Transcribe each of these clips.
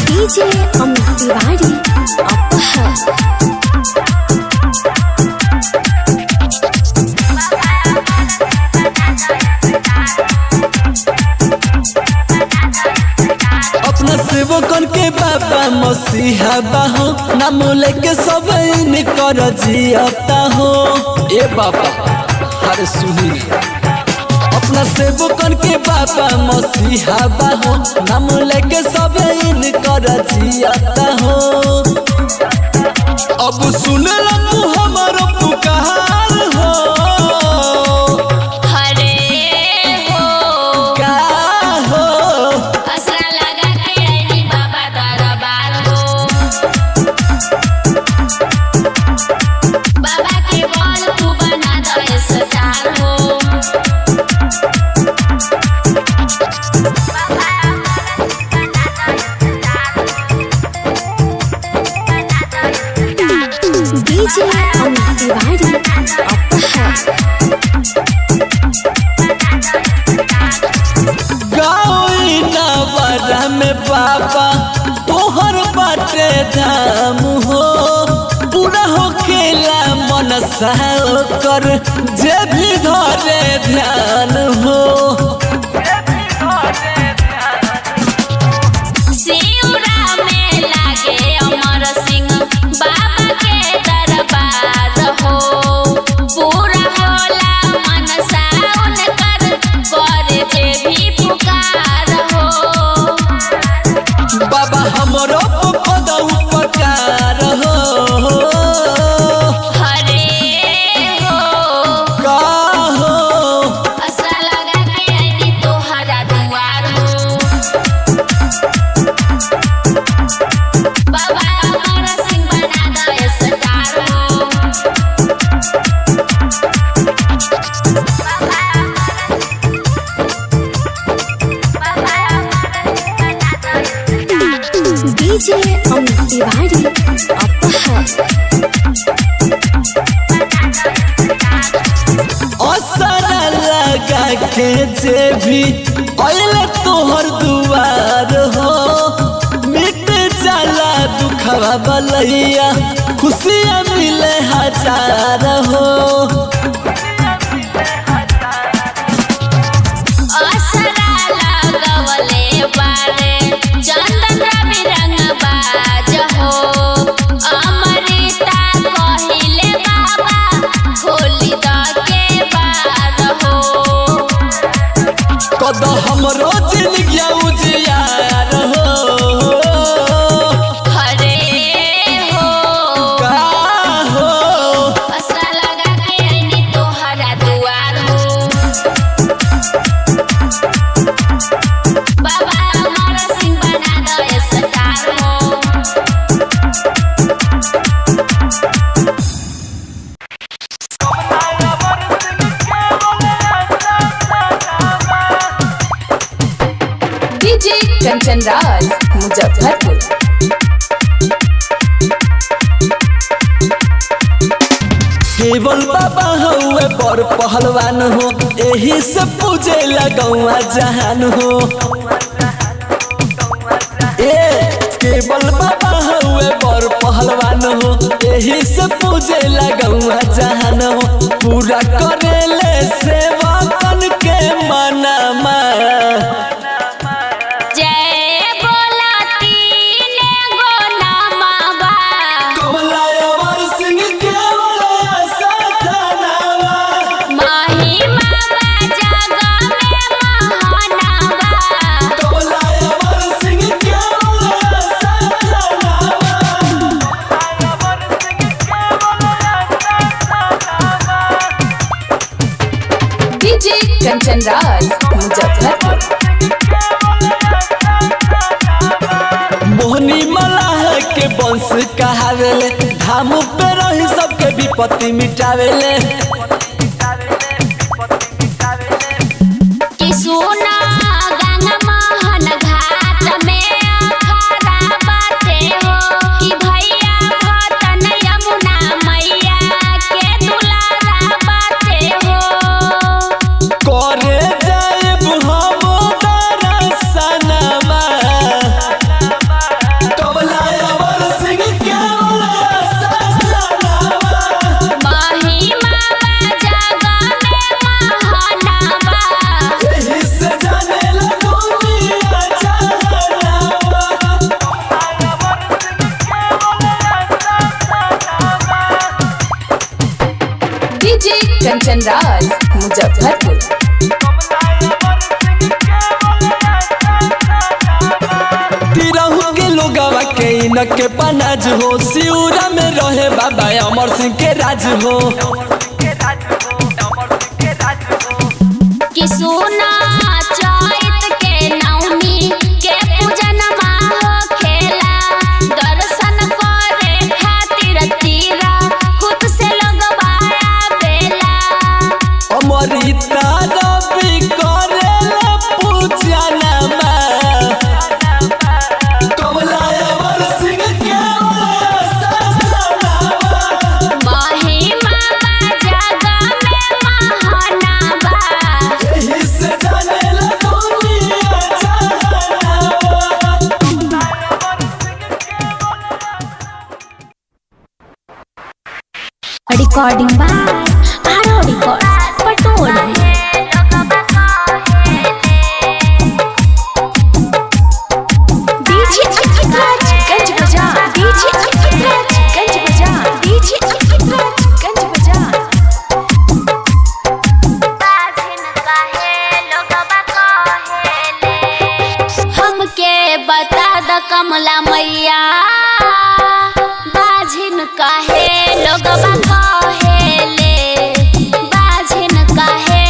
DJ Amit Tiwari अपना सेवकन के बाबा मसीहा बाहो नाम लेके सब कर जियता हो। ए बाबा हरे सुनी अपना सेवकन के बाबा मसीहा बाहो नाम लेके सब कर जियता हो। अब सुन तू हमारो पुकार हो डीजे अमित तिवारी गाँव में बाबा तोहर बाटे धाम हो पूरा हो खेला मनसा कर जे भी धरे ध्यान हो। बाबा हमरो पद उपकार हो का हो असरा लगा के आईनी तोहरा दुआर हो। बाबा हमारा सिंह बना दे स्टार हो। डीजे अमित तिवारी असरा लगा के जे भी अइले तोहर दुआर हो मिट जाला दुखवा बलैया खुशियाँ मिले हजार हो। कद हमरो जिंदगी उजियार हो का हो असरा लगा के आईनी तोहरा दुआर हो। बाबा हमारा सिंह बना दे स्टार हो। डीजे कंचन राज मुजफ्फरपुर। केवल बाबा हुए बड़ पहलवान हो एही से पूजे लगौआ जहान हो। ए केवल बाबा हुए बड़ पहलवान हो एही से पूजे लगौआ जहान हो। पूरा करेले सेवकन के मनमा डीजे कंचन राज मुजफ्फरपुर। मोहनी मलाह के वंश कहावेले धाम पे रही सबके विपत्ति मिटावेले। सोना गंगा महन घाट में अखाड़ा बाटे हो कि भैया भतन यमुना मैया के दुलारा बाटे हो। डीजे कंचन राज मुजफ्फरपुर। तिरहु के लोगवा के इनक के पनाज हो, सिउरा में रहे बाबा अमर सिंह के राज हो। कि सोना चैत के नवमी के पूजन हो खेला, दर्शन करे खातिर तीरा खुद से लगवाया बेला। अमृता रवि करेला पूजनमा, कमला अमर सिंह के महिमा जग में महानाबा, यही से जानेला दुनिया जहानावा। रिकॉर्डिंग बाय आरो रिकॉर्ड पटोल। डीजे अंकित राज गंज बजा, डीजे अंकित राज गंज बजा, डीजे अंकित राज गंज बजा। हमके बता द कमला मैया, बाझिन काहे लोगबा कहेले, बाझिन काहे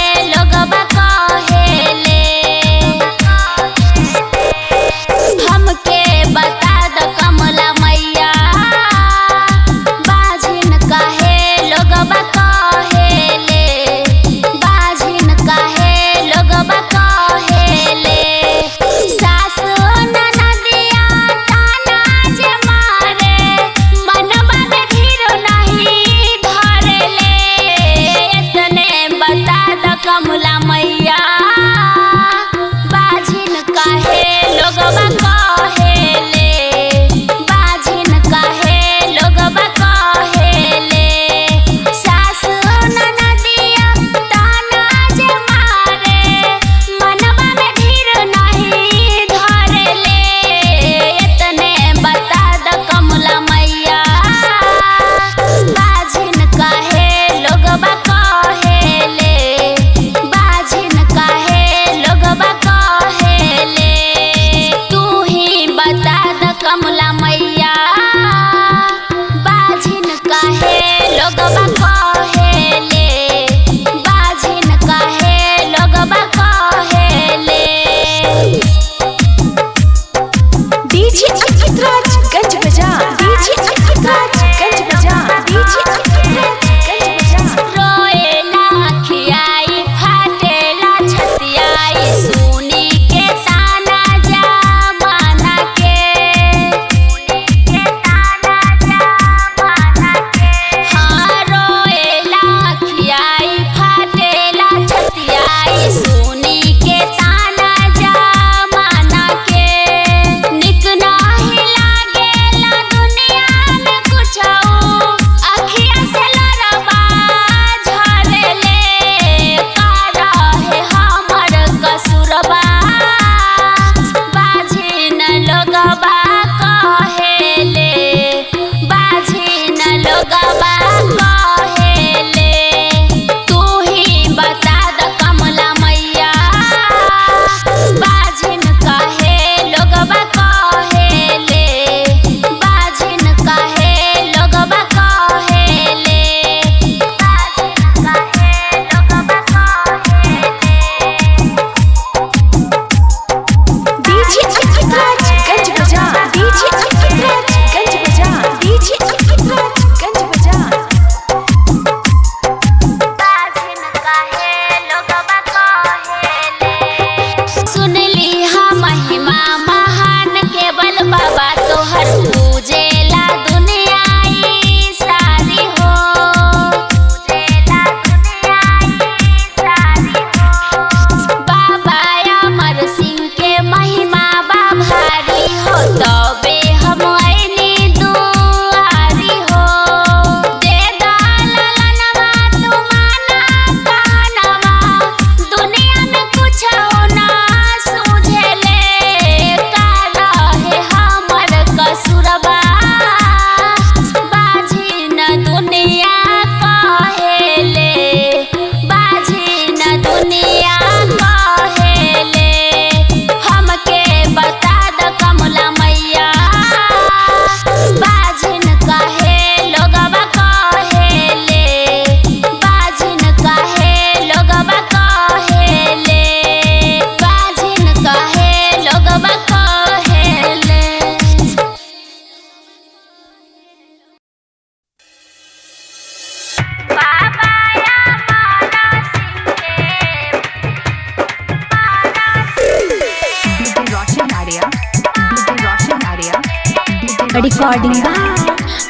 रिकॉर्डिंग बाय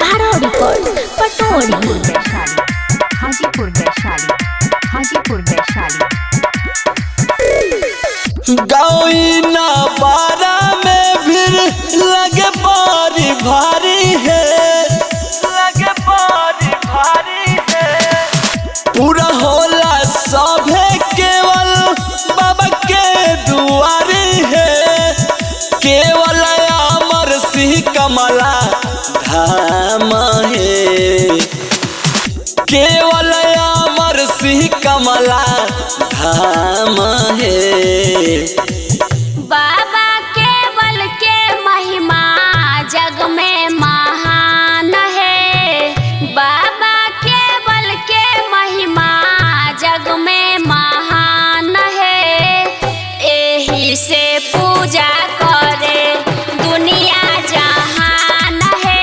आरव रिकॉर्ड पटोरी। वैशाली हाजीपुर वैशाली हाजीपुर वैशाली। गाँव बारा में भीड़ लगे बारी भारी है, लगे बारी भारी है। पूरा होला सभे केवल बाबा के दुआरी है। केवल अमर सिंह कमला धाम है, केवल अमर सिंह कमला धाम है। बाबा केवल के महिमा जग में महान है। बाबा केवल के महिमा जग में महान है। एही से पूजा करे दुनिया जहान है।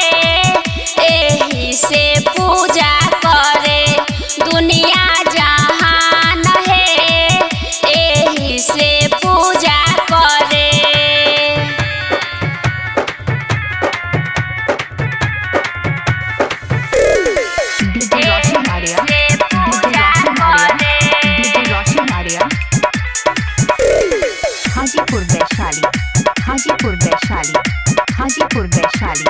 एही से पूजा करे दुनिया जहान है। एही से पूजा करे। डीजे रोशन आर्या डीजे रोशन आर्या डीजे रोशन आर्या। हाजीपुर वैशाली हाजीपुर वैशाली हाजीपुर वैशाली।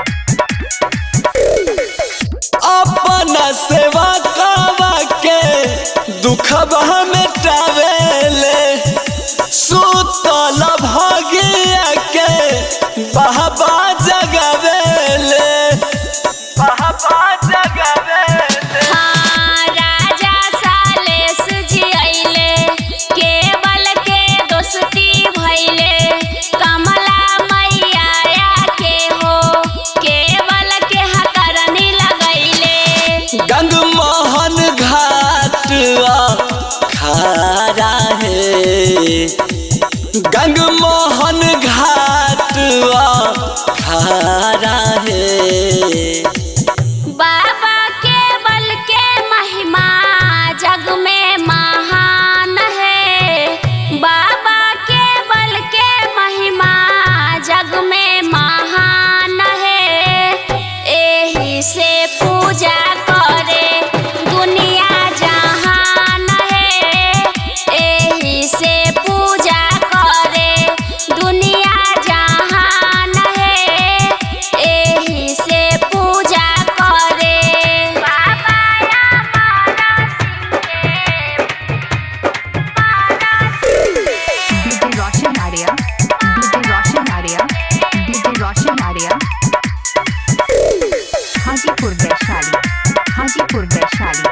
अपना सेवा कावा के दुखबा मिटावेले। सुतल भागिया के बाबा जगावेले, बाबा जगावेले। हाँ, राजा सालेस जी अइले, केवल के दोस्ती भइले। कमला मैया के हो, केवल के हकरनी लगैले। गंग मोहन घाट खारा है, गंग मोहन घाट खारा है। बाबा केवल के महिमा जग में महान है। बाबा केवल के महिमा जग में महान है। एही से पूजा करे दुनिया जहान है। एही से पूजा करे दुनिया जहान है। एही से पूजा करे। बाबा डीजे रोशन आर्या डीजे रोशन आर्या डीजे रोशन आर्या। हाजीपुर वैशाली हाजीपुर वैशाली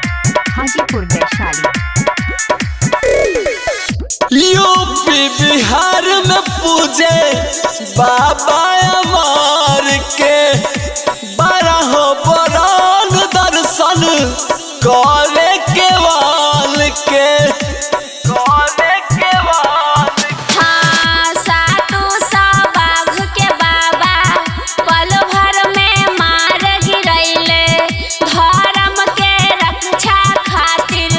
हाजीपुर वैशाली। यूपी बिहार में पूजे बाबा अमर के। बारह बरन दर्शन करे केवल के, करे केवल। हाँ, सातु बाघ के बाबा पल भर में मार गिरैले। धर्म के रक्षा खातिर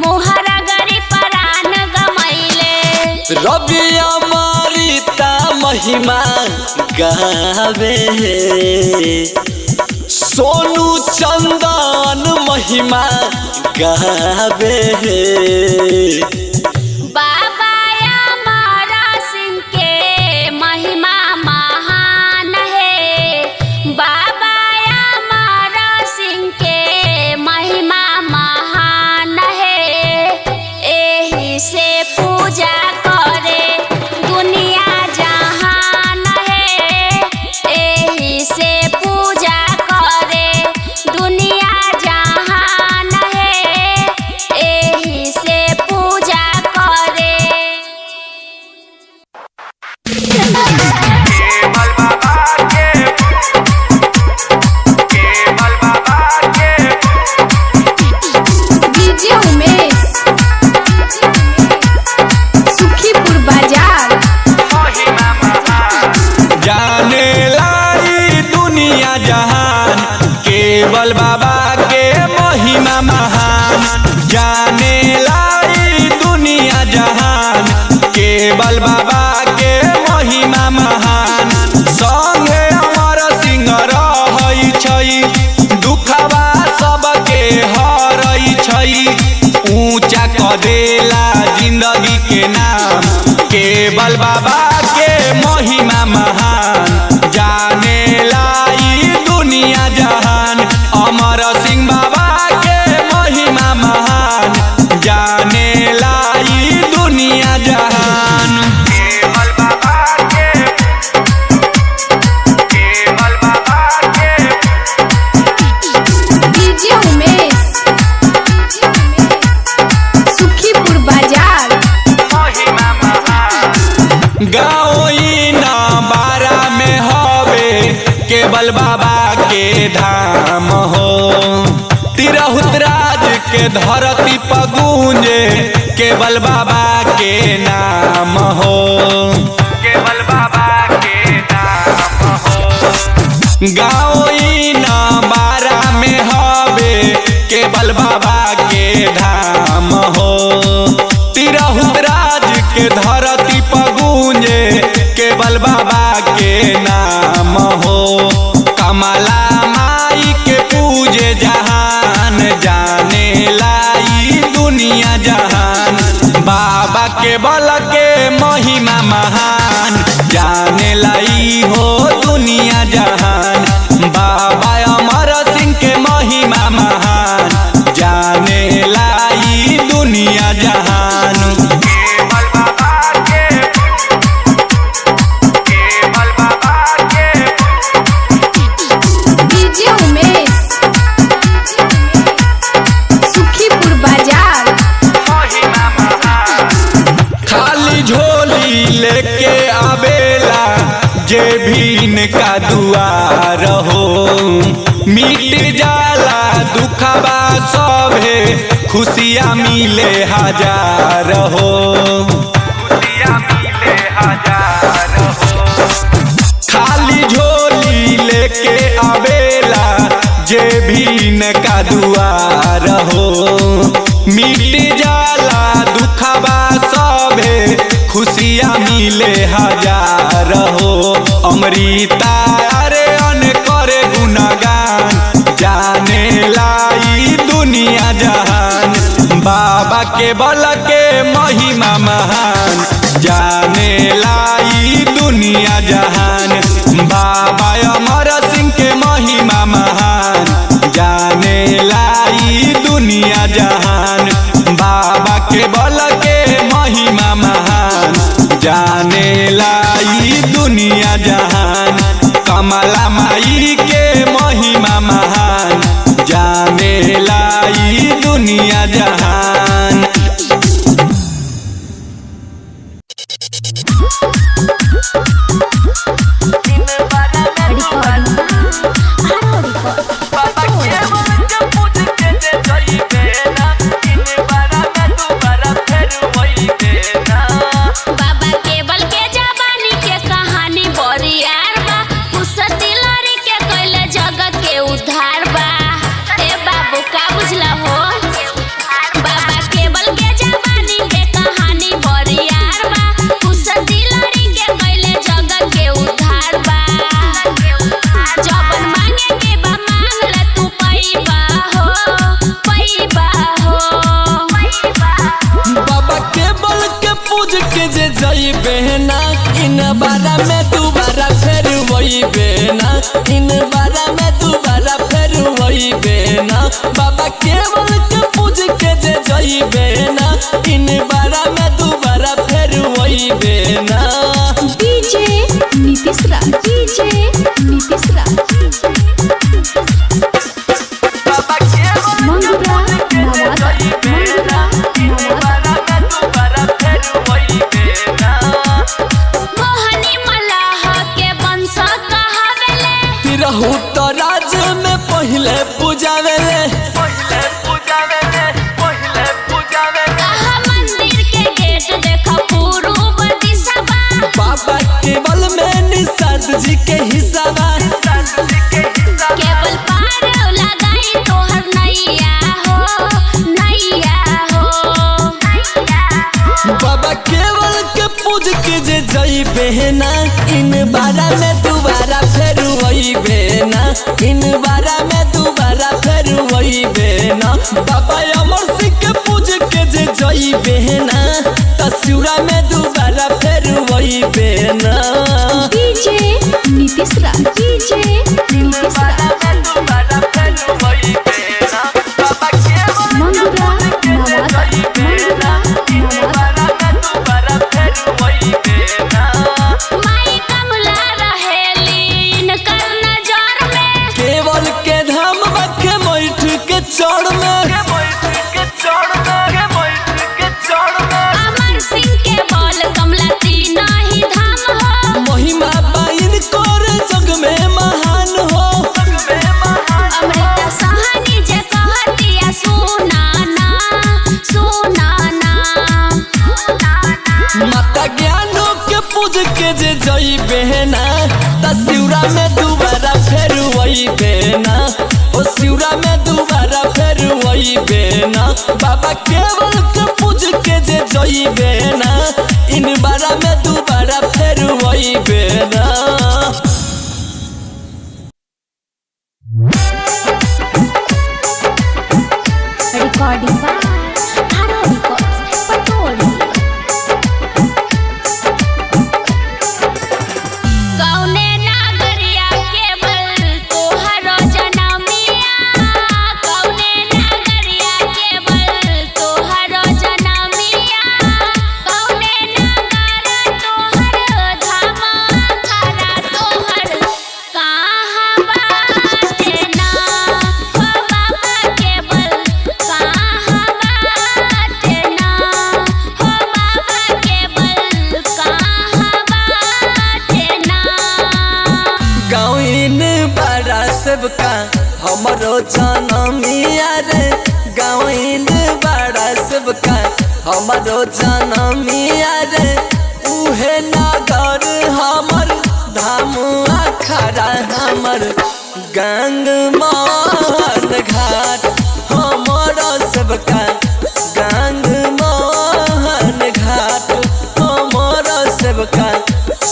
मुहर गरी प्राण गमैले। रवि अमृता महिमा गावे, सोनू चंदन महिमा गावे। बाबा अमर सिंह के महिमा महान है। बाबा अमर सिंह के महिमा महान है। एही से पूजा करे दुनिया जहान है। एही से पूजा करे दुनिया जहान है। एही से पूजा के धरती पर गूंजे केवल बाबा के नाम हो, केवल बाबा के नाम हो। गाँव ई बारा में हवे केवल बाबा के धाम हो। तिरहुत राज के धरती पर गूंजे केवल बाबा के नाम हो। कमला माई के पूजे जहान, जाने लाई दुनिया जहान। बाबा के बल के महिमा महान, जाने लाई हो दुनिया जहान। बाबा अमर सिंह के महिमा महान, जाने लाई दुनिया जहान। केवल बाबा के, केवल बाबा के। डीजे उमेश सुखीपुर बाजार। खाली झोली लेके आवेला जे भी इनका दुआर हो। मिट जाला दुखबा सभे, खुशियाँ मिले हजार हो, खुशियाँ मिले हजार हो। खाली झोली लेके आवेला जे भी इनका दुआर हो। मिट जाला दुखबा सभे, खुशियाँ मिले हजार हो। अमृता अरे अन करे गुणगान, जाने लाई दुनिया जहान। बाबा के बल के महिमा महान, जाने लाई दुनिया जहान। बाबा अमर सिंह के महिमा महान, जाने लाई दुनिया जहान। बाबा के बल के महिमा महान, जाने लाई दुनिया जहान। कमला माई के महिमा महान, जाने लाई दुनिया जहान। बाबा केवल के जवानी के कहानी बड़ी यार बा। फुर्सती लड़ी के कैले जगत के उद्धार बा। ए बाबू का बुझला हो। बाबा केवल के जवानी के कहानी बड़ी यार बा। फुर्सती लड़ी के कैले जगत के उद्धार बा। जबन मांगे के बा मांग ले तू पैबा हो, पैबा हो। बाबा के बल के पूज के जे जइबे ना, इन बारा में दोबारा फेर वइबे ना। इन बारा में दोबारा फेर वइबे ना। बाबा के बल के पूज के जे जइबे ना, इन बारा में दोबारा फेर वइबे ना। डीजे नीतीश राज, डीजे नीतीश राज। मंगुरा नवादा, मंगुरा नवादा। मोहनी मल्लाह के वंश कहावेले। तिरहुत राज में पहिले पूजावेले, कहा मंदिर के गेट देखा पूर्व दिशा। बाबा के बल में निषाद जी के हिस्सा। केवल पार लगाई तोहर नैया हो, नैया हो। बाबा केवल के पूज के जे जइबे ना, इन बारा में दोबारा फेर वइबे ना। इन बारा में दोबारा फेर वइबे ना। बाबा अमर सिंह के पूज के जे जइबे ना, तस्वीरा में दोबारा फेर वइबे ना। डीजे नीतीश राज, डीजे नीतीश राज। मंगुरा नवादा, मंगुरा नवादा। माई कमला रहेली इनकर नजर में। केवल के धाम बखे मैठ के चढ़ में। के जे जइबे ना त सिउरा में दुबारा फेर वइबे ना ओ सिउरा में दुबारा फेर वइबे ना बाबा केवल के पूज के जे जइबे ना इन बारा में दुबारा फेर वइबे ना Recording by Tara Records, Patori. कौने नागरिया केवल तोहरो जनमिया कौने नागरिया केवल तोहरो जनमिया कौने नागर तोहर धामा खरा तोहर कहाँ बाटे ना हो बाबा केवल कहाँ बाटे ना हो बाबा केवल कहाँ बाटे ना गाँव बड़ा सबका हमरो जनमिया रे गाँव बड़ा सबका हमरो जनमिया रे उहे नगर हमर धाम अखरा हमर गंग मोहन घाट हमरो सबका गंग मोहन घाट हमरो सबका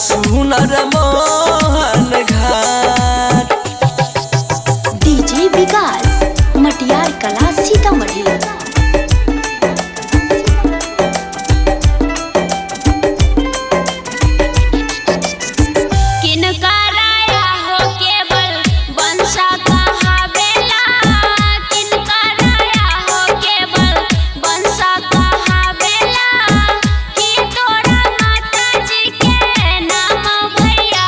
सुनर मोहन घाट DJ विकास मटियार कला सीतामढ़ी। किनका राया हो केवल वंशा कहावेला किनका राया हो केवल वंशा कहावेला कि तोरा माता जी के नाम भैया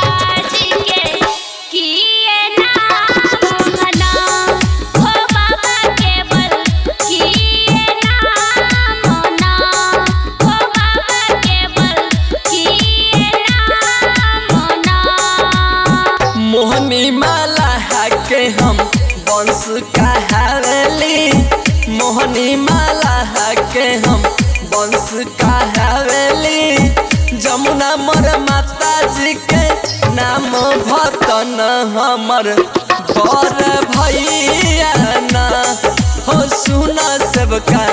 जी के कि ये नाम हना हो बाबा केवल कि ये नाम ना हो बाबा केवल कि ये नाम ना मोहनी माला के हम वंश कहावेली मोहनी माला के हम वंश कहावेली जमुना मोर माता जी के नाम भतन हमर बर भैया ना हो सुन सबका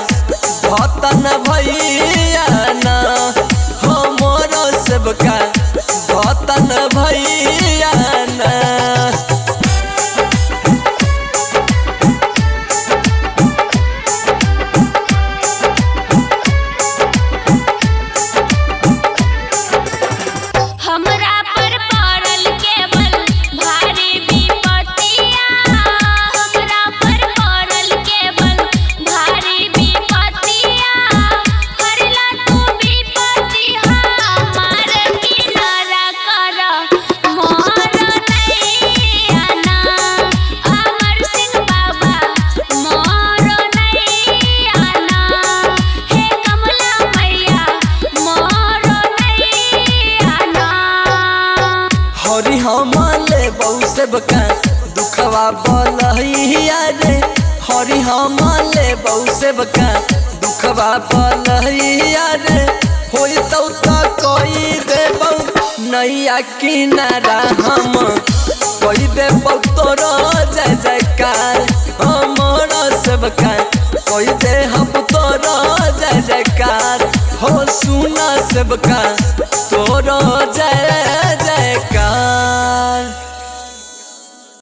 भतन भैया ना हो मोर सबका भतन भैया ना हमरा पर पड़ल केवल भारी विपत्तिया हमरा पर पड़ल केवल भारी विपत्तिया करला तू विपत्ति हमार किनारा कर मोर नैया ना अमर सिंह बाबा मोर नैया ना हे कमला मैया मोर नैया ना हरि हमले बहु सबका दुखवा बलहिया रे हरि हमले बहु सबका दुखवा बलहिया रे होई तो कोई देबौ नैया किनारा हम कोई देबौ तोरो जय जयकार हमर सबका कोई दे हम तोरो जय जयकार हो सुना सबका तोरो जय